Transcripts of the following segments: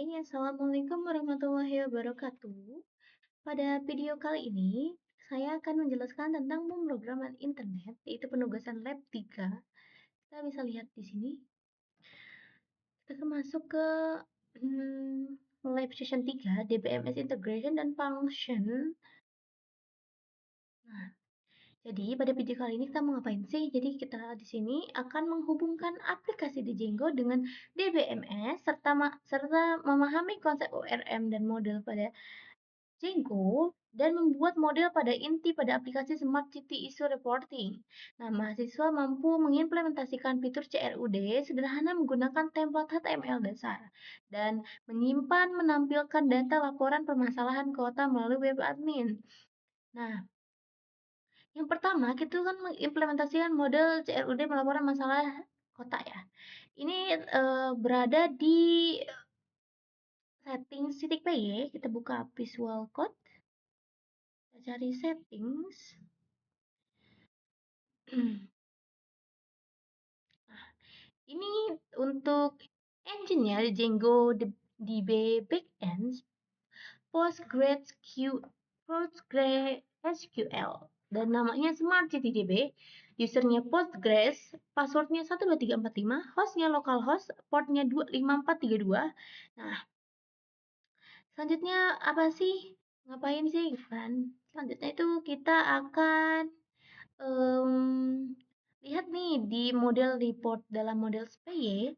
Hai, Assalamualaikum warahmatullahi wabarakatuh. Pada video kali ini, saya akan menjelaskan tentang pemrograman internet, yaitu penugasan lab 3. Kita bisa lihat di sini. Kita akan masuk ke lab session 3, DBMS Integration dan Function. Nah, jadi pada video kali ini kita mau ngapain sih? Jadi kita di sini akan menghubungkan aplikasi di Django dengan DBMS serta memahami konsep ORM dan model pada Django dan membuat model pada inti pada aplikasi Smart City Issue Reporting. Nah, mahasiswa mampu mengimplementasikan fitur CRUD sederhana menggunakan template HTML dasar dan menyimpan menampilkan data laporan permasalahan kota melalui web admin. Nah, yang pertama kita kan mengimplementasikan model CRUD melaporkan masalah kota ya. Ini berada di settings titik PY, kita buka Visual Code. Kita cari settings. Nah, ini untuk engine-nya Django DB Backend PostgreSQL dan namanya Smart CTDB. Usernya Postgres, passwordnya 12345, hostnya localhost, portnya 25432. Nah, selanjutnya apa sih? Ngapain sih kan? Selanjutnya itu kita akan lihat nih di model report dalam model SPY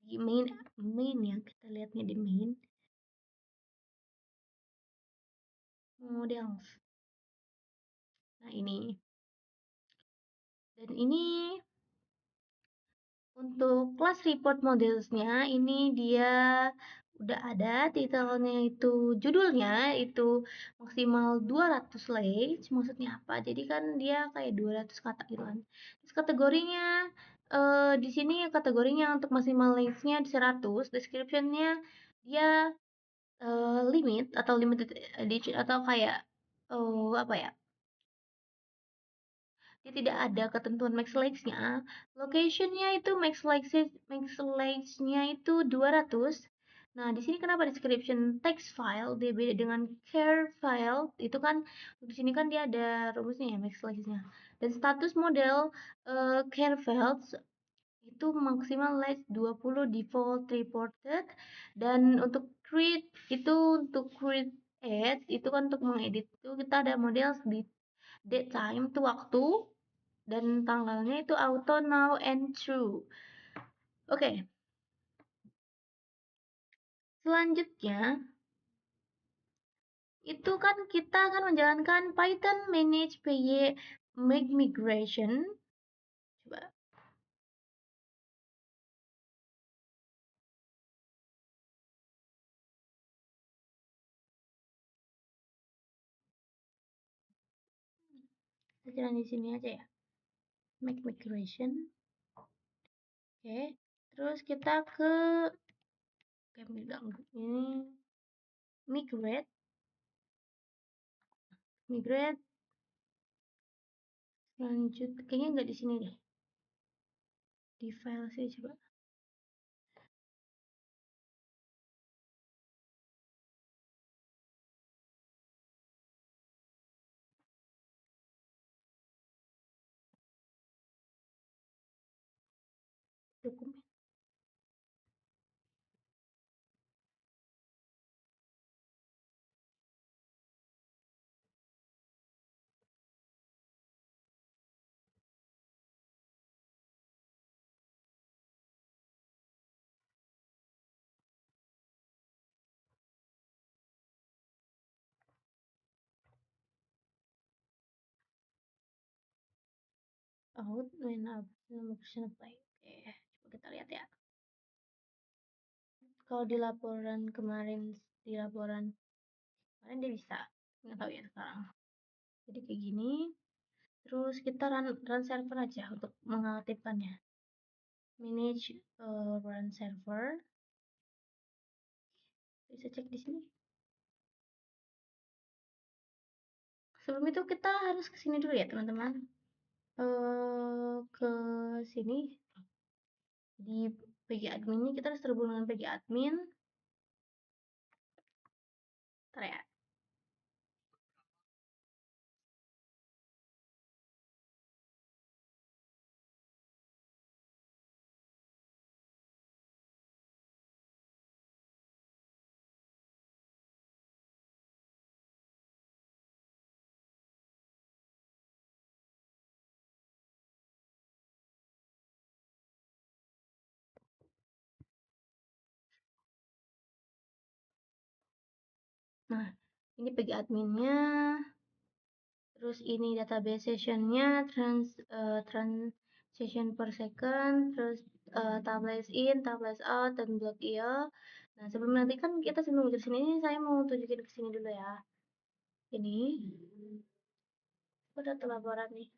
di main ya, kita lihatnya di main models. Nah, ini. Dan ini untuk class report modelsnya ini dia udah ada titelnya, itu judulnya itu maksimal 200 legs. Maksudnya apa? Jadi kan dia kayak 200 kata gitu kan. Terus kategorinya di sini kategorinya untuk maksimal legs-nya 100, description-nya dia limit atau limited edition atau kayak apa ya? Dia tidak ada ketentuan max likes-nya. Location-nya itu max likes-nya itu 200. Nah, di sini kenapa description text file dia beda dengan char file? Itu kan di sini kan dia ada rumusnya ya max likes-nya. Dan status model char files itu maksimal likes 20 default reported, dan untuk create itu untuk create add itu kan untuk mengedit itu kita ada model di date time itu waktu, dan tanggalnya itu auto, now, and true. Oke. Selanjutnya itu kan kita akan menjalankan Python manage py make migration. Coba. Kita jalan di sini aja ya. Make migration. Oke. Terus kita ke ini migrate. Lanjut, kayaknya nggak di sini deh. Di file sih coba. Dokumen. Out when option apply. Oke, coba kita lihat ya. Kalau di laporan kemarin dia bisa, nggak tahu ya sekarang. Jadi kayak gini. Terus kita run server aja untuk mengaktifkannya. Manage run server. Bisa cek di sini. Sebelum itu kita harus ke sini dulu ya teman-teman. Ke sini di PG admin ini kita harus terhubung dengan PG admin. Bentar ya. Nah, ini PG adminnya, terus ini database sessionnya, transaction per second, terus tables in, tables out, dan block iya. Nah, sebelum nanti kan kita sebelum jelasin ini, saya mau tunjukin ke sini dulu ya. Ini, udah tuh laporan nih.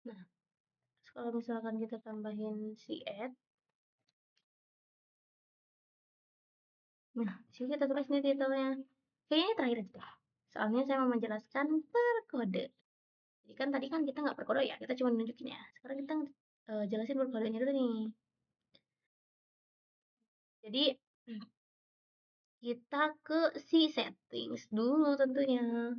Nah, terus kalau misalkan kita tambahin si add, nah, sini kita tulis nih titelnya. Kayaknya ini terakhir aja. Soalnya saya mau menjelaskan per kode. Jadi kan tadi kan kita nggak per kode ya, kita cuma nunjukin ya. Sekarang kita jelasin per kodenya dulu nih. Jadi kita ke si settings dulu tentunya.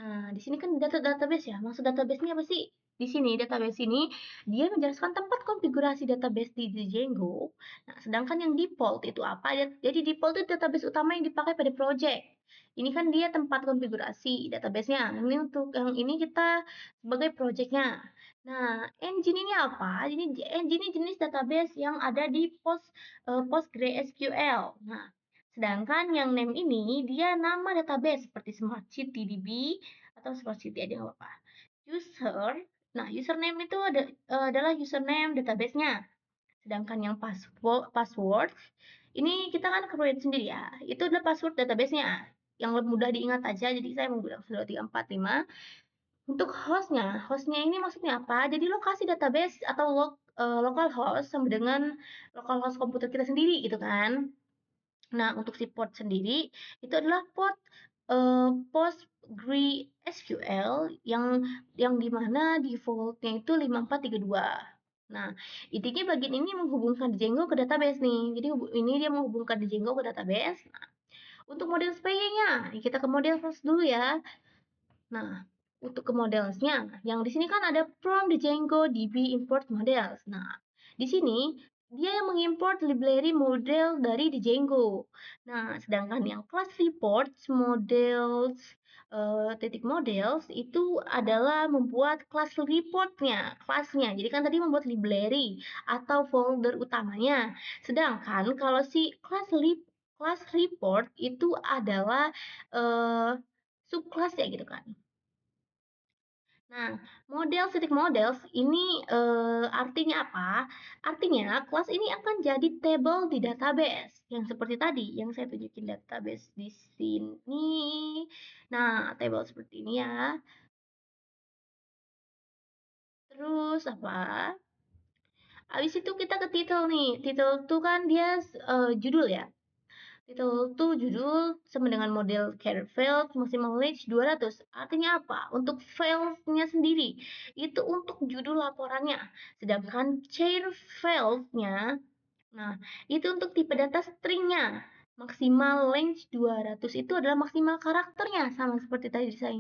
Nah, di sini kan database ya. Maksud database ini apa sih? Di sini database ini dia menjelaskan tempat konfigurasi database di Django. Nah, sedangkan yang default itu apa? Jadi default itu database utama yang dipakai pada project. Ini kan dia tempat konfigurasi databasenya. Ini untuk yang ini kita sebagai projectnya. Nah, engine ini apa? Ini engine ini jenis database yang ada di PostgreSQL. Nah, sedangkan yang name ini dia nama database seperti Smart City DB atau Smart City aja nggak apa-apa. User, nah username itu adalah username databasenya. Sedangkan yang password ini kita kan create sendiri ya. Itu adalah password databasenya. Yang lebih mudah diingat aja. Jadi saya menggunakan 1, 2, 3, 4, 5. Untuk hostnya ini maksudnya apa? Jadi lokasi database atau local host sama dengan local host komputer kita sendiri gitu kan. Nah, untuk si port sendiri itu adalah port PostgreSQL yang dimana defaultnya itu 5432. Nah, intinya bagian ini menghubungkan Django ke database nih. Jadi ini dia menghubungkan Django ke database. Nah, untuk model SPY-nya, kita ke model first dulu ya. Nah, untuk ke modelsnya, yang di sini kan ada from Django DB import models. Nah, di sini dia yang mengimport library model dari Django. Nah, sedangkan yang class reports models titik models itu adalah membuat class reportnya, kelasnya. Jadi kan tadi membuat library atau folder utamanya. Sedangkan kalau si class report itu adalah subclass ya gitu kan. Nah, model titik models ini artinya apa? Artinya kelas ini akan jadi table di database yang seperti tadi yang saya tunjukin database di sini. Nah, table seperti ini ya. Terus apa? Habis itu kita ke title nih. Title itu kan dia judul ya. Title itu judul sama dengan model care field maximal range 200. Artinya apa? Untuk filenya sendiri itu untuk judul laporannya. Sedangkan chair field-nya, nah itu untuk tipe data stringnya. Maksimal length 200 itu adalah maksimal karakternya sama seperti tadi saya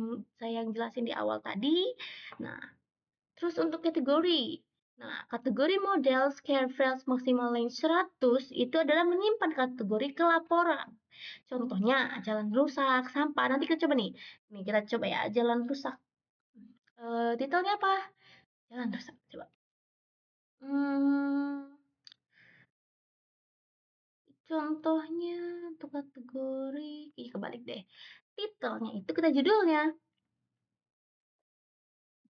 yang jelasin di awal tadi. Nah, terus untuk kategori. Nah, kategori model scare files maksimal length 100 itu adalah menyimpan kategori ke laporan. Contohnya jalan rusak, sampah. Nanti kita coba nih. Nih kita coba ya, jalan rusak. Titelnya apa? Jalan rusak. Coba. Hmm, contohnya untuk kategori, kebalik deh. Titelnya itu kita judulnya.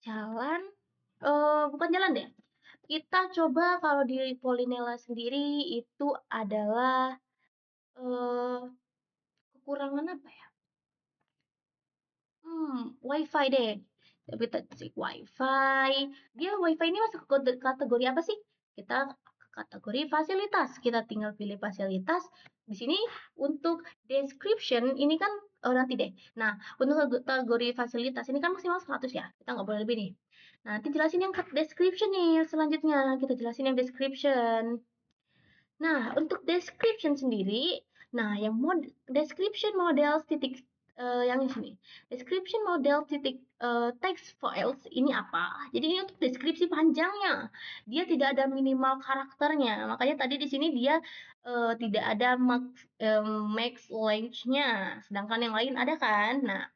Jalan, bukan jalan deh. Kita coba kalau di Polinela sendiri itu adalah eh kekurangan apa ya? Wi-Fi deh. Tapi kita cek Wi-Fi. Dia Wi-Fi ini masuk ke kategori apa sih? Kita ke kategori fasilitas. Kita tinggal pilih fasilitas. Di sini untuk description ini kan nanti deh. Nah, untuk kategori fasilitas ini kan maksimal 100 ya. Kita nggak boleh lebih nih. Nah, nanti jelasin yang description nih selanjutnya. Kita jelasin yang description. Nah, untuk description sendiri, Nah, yang description model titik yang di sini. Description model titik text files ini apa? Jadi ini untuk deskripsi panjangnya. Dia tidak ada minimal karakternya. Makanya tadi di sini dia tidak ada max length-nya. Sedangkan yang lain ada kan? Nah,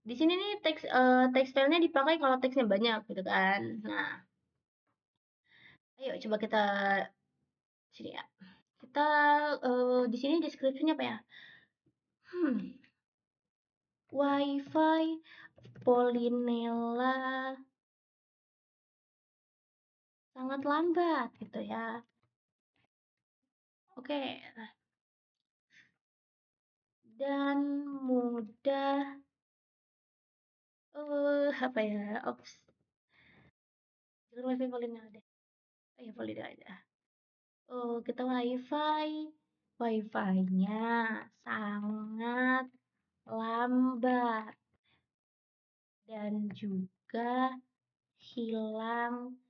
di sini nih teks filenya dipakai kalau teksnya banyak gitu kan. Nah, ayo coba kita sini ya. Kita di sini deskripsinya apa ya? Hmm, WiFi Polinella sangat lambat gitu ya. Oke, dan mudah apa ya? Ops, jangan WiFi Polinella deh. Oh ya Polinella aja. Oh, kita WiFi-nya sangat lambat dan juga hilangan.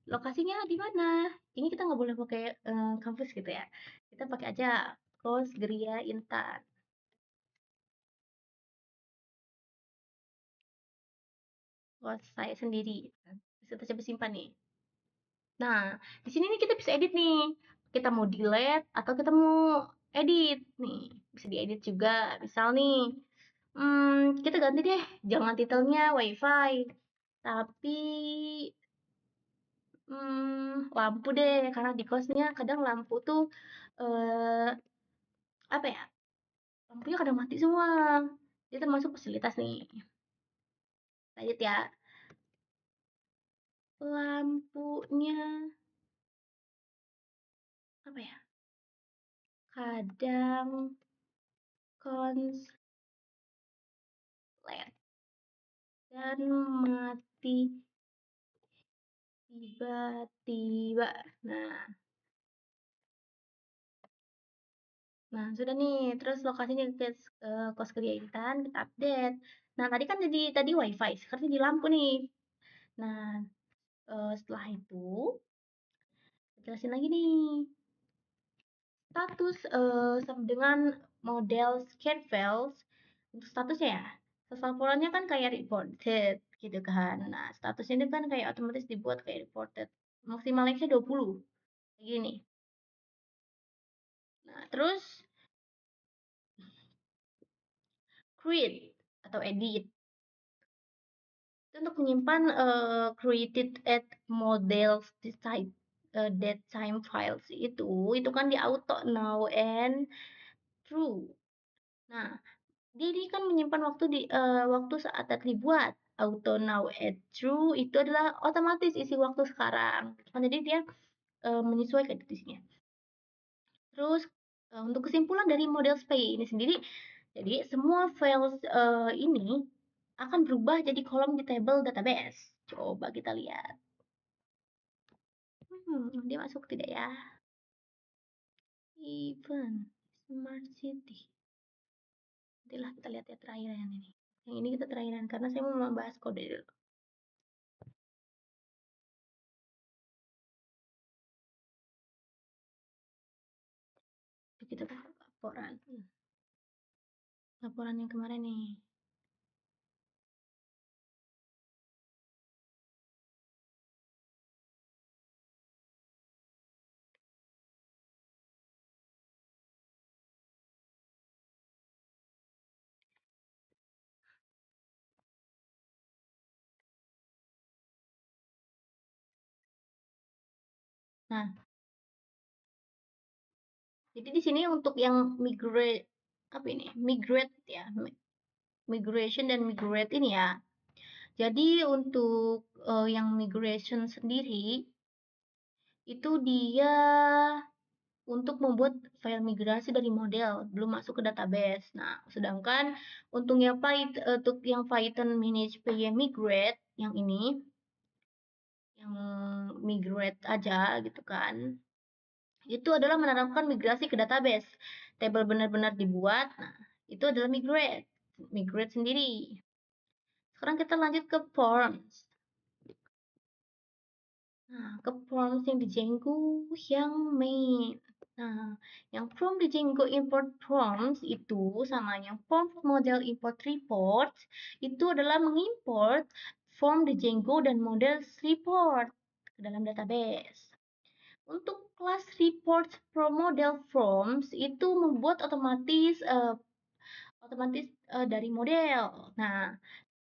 Lokasinya di mana? Ini kita nggak boleh pakai kampus gitu ya. Kita pakai aja Kos Gria Intan. Kos saya sendiri. Bisa coba simpan nih. Nah, di sini nih kita bisa edit nih. Kita mau delete atau kita mau edit nih. Bisa diedit juga. Misal nih, kita ganti deh. Jangan titelnya WiFi, tapi lampu deh. Karena di kosnya kadang lampu tuh eh apa ya? Lampunya kadang mati semua. Dia termasuk fasilitas nih. Lanjut ya. Lampunya apa ya? Kadang konslet dan mati tiba-tiba. Nah, nah sudah nih. Terus lokasinya ke kos Intan, kita update. Nah, tadi kan jadi tadi WiFi, sekarang jadi lampu nih. Nah, setelah itu jelasin lagi nih. Status sama dengan model scan files untuk statusnya ya. Laporannya kan kayak reported gitu kan. Nah, statusnya itu kan kayak otomatis dibuat kayak reported. Maksimal lengthnya 20. Kayak gini. Nah, terus create atau edit itu untuk menyimpan created at models type that time files itu kan di auto now and true. Nah, dia ini kan menyimpan waktu di waktu saat tadi dibuat. Auto now add true itu adalah otomatis isi waktu sekarang. Kan jadi dia menyesuaikan isinya. Terus untuk kesimpulan dari model SPY ini sendiri, jadi semua files ini akan berubah jadi kolom di table database. Coba kita lihat. Dia masuk tidak ya? Event Smart City. Nantilah kita lihat ya terakhir yang ini. Yang ini kita terakhiran karena saya mau membahas kode dulu. Kita tahu laporan. Laporan yang kemarin nih. Nah, jadi di sini untuk yang migrate apa ini? Migrate ya. Migration dan migrate ini ya. Jadi untuk yang migration sendiri itu dia untuk membuat file migrasi dari model belum masuk ke database. Nah, sedangkan untungnya untuk yang Python manage py migrate yang ini yang migrate aja gitu kan. Itu adalah menerapkan migrasi ke database. Table benar-benar dibuat. Nah, itu adalah migrate. Migrate sendiri. Sekarang kita lanjut ke forms. Nah, ke prompts yang di Django yang main. Nah, yang prompt di Django import prompts itu sama yang prompt model import report itu adalah mengimport form di Django dan model report ke dalam database. Untuk kelas report from model forms itu membuat otomatis dari model. Nah,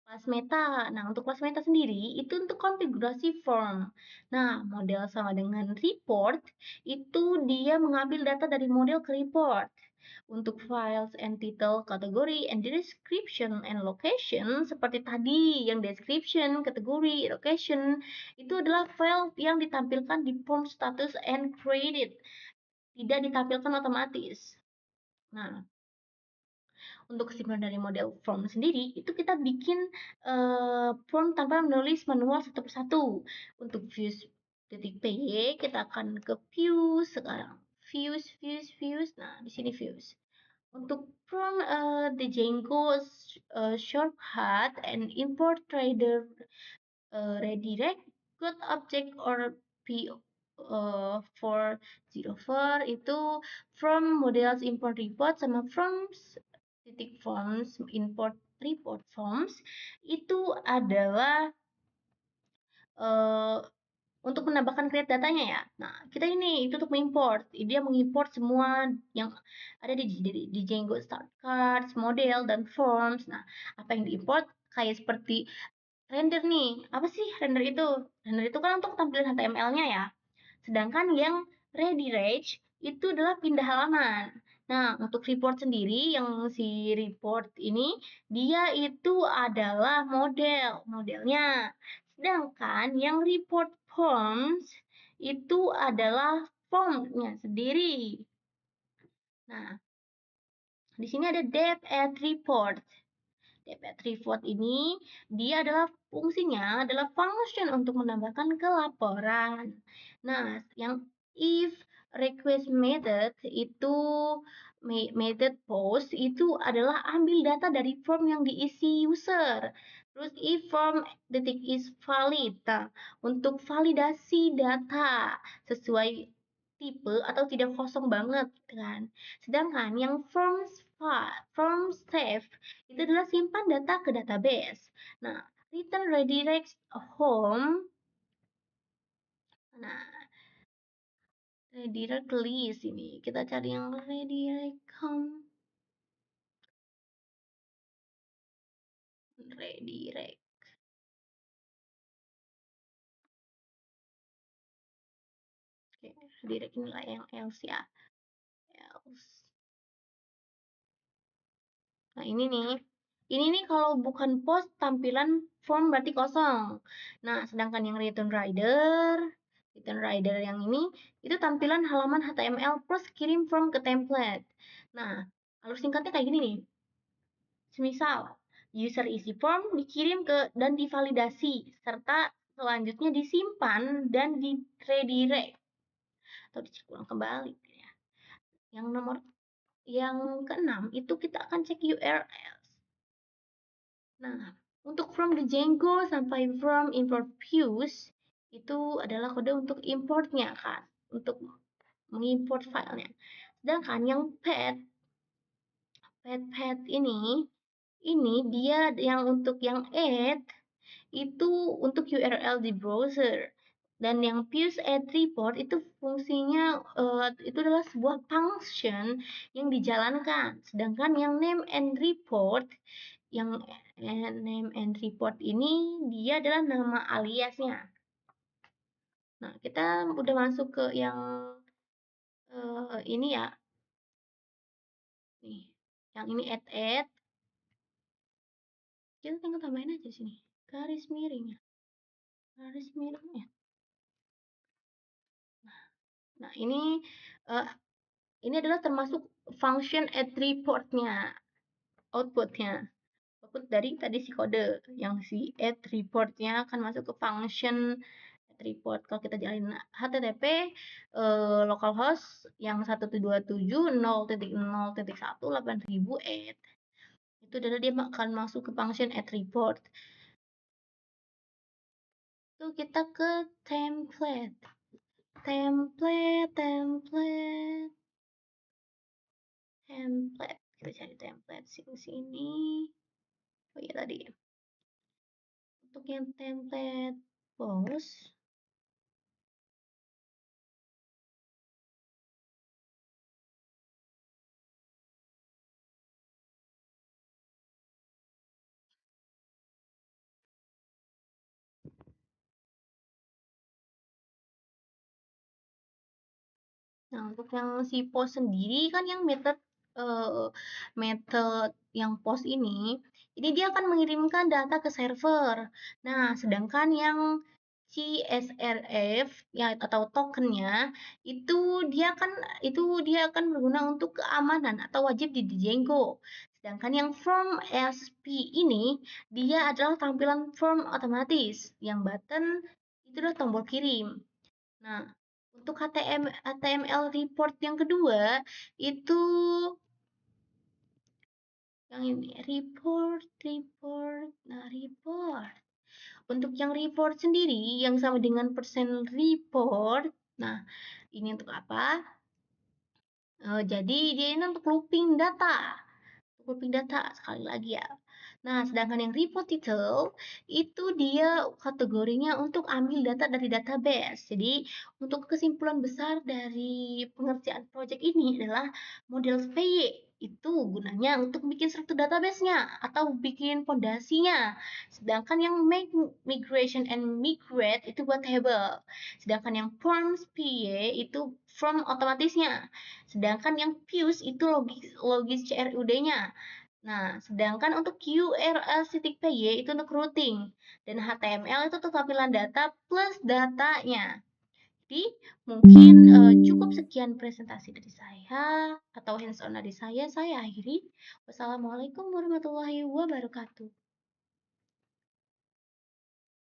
kelas meta. Nah, untuk kelas meta sendiri itu untuk konfigurasi form. Nah, model sama dengan report itu dia mengambil data dari model ke report. Untuk files and title, kategori, and description and location seperti tadi yang description, kategori, location itu adalah file yang ditampilkan di form status and credit, tidak ditampilkan otomatis. Nah, untuk kesimpulan dari model form sendiri, itu kita bikin form tanpa menulis manual satu persatu. Untuk views titik .py, kita akan ke views sekarang. Views. Nah, di sini views. Untuk form the Django shortcut and import trader redirect good object or p for zero for itu from models import report sama forms titik forms import report forms itu adalah uh, untuk menambahkan create datanya ya. Nah, kita ini itu untuk mengimport. Dia mengimport semua yang ada di Django start cards, model dan forms. Nah, apa yang diimport kayak seperti render nih. Apa sih render itu? Render itu kan untuk tampilan HTML-nya ya. Sedangkan yang redirect itu adalah pindah halaman. Nah, untuk report sendiri, yang si report ini, dia itu adalah modelnya. Sedangkan yang report forms itu adalah formnya sendiri. Nah, di sini ada depth at report. Depth report ini dia adalah fungsinya adalah function untuk menambahkan ke laporan. Nah, yang if request method itu method post itu adalah ambil data dari form yang diisi user. Terus if form detik is valid. Nah, untuk validasi data sesuai tipe atau tidak kosong banget kan. Sedangkan yang form save itu adalah simpan data ke database. Nah, return redirect home. Nah, redirect list ini. Kita cari yang redirect home. Redirect. Oke, redirect inilah yang else ya. Else. Nah, ini nih. Ini nih kalau bukan post tampilan form berarti kosong. Nah, sedangkan yang return rider yang ini itu tampilan halaman HTML plus kirim form ke template. Nah, alur singkatnya kayak gini nih. Semisal user isi form dikirim ke dan divalidasi serta selanjutnya disimpan dan di redirect atau dicek ulang kembali ya. Yang nomor yang keenam itu kita akan cek URL. Nah, untuk from the Django sampai from import views itu adalah kode untuk importnya kan, untuk mengimport filenya. Sedangkan yang pet ini dia yang untuk yang add itu untuk URL di browser. Dan yang views add report itu fungsinya itu adalah sebuah function yang dijalankan. Sedangkan yang name and report ini dia adalah nama aliasnya. Nah, kita udah masuk ke yang ini ya. Nih, yang ini add. Kita tinggal tambahin aja sini. Garis miring ya. Garis miring ya. Nah, uh, ini adalah termasuk function add reportnya, outputnya. Output dari tadi si kode yang si add reportnya akan masuk ke function add report. Kalau kita jalin HTTP localhost yang 127.0.0.1 add itu adalah dia akan masuk ke function add report. Tuh kita ke template. Template. Kita cari template sini. Oh iya tadi. Untuk yang template post, nah, untuk yang si post sendiri kan yang method yang post ini dia akan mengirimkan data ke server. Nah, sedangkan yang CSRF ya atau tokennya itu dia akan berguna untuk keamanan atau wajib di Django. Sedangkan yang form SP ini dia adalah tampilan form otomatis. Yang button itu adalah tombol kirim. Nah, untuk HTML report yang kedua itu yang ini report. Nah, report. Untuk yang report sendiri yang sama dengan persen report. Nah, ini untuk apa? Jadi dia ini untuk looping data sekali lagi ya. Nah, sedangkan yang report title itu dia kategorinya untuk ambil data dari database. Jadi, untuk kesimpulan besar dari pengerjaan project ini adalah model SPY itu gunanya untuk bikin struktur database-nya atau bikin fondasinya. Sedangkan yang make migration and migrate itu buat table. Sedangkan yang forms PY itu from otomatisnya. Sedangkan yang fuse itu logis CRUD-nya. Nah, sedangkan untuk QRL-PY itu untuk routing dan HTML itu untuk tampilan data plus datanya. Jadi, mungkin cukup sekian presentasi dari saya atau hands-on dari saya. Saya akhiri. Wassalamualaikum warahmatullahi wabarakatuh.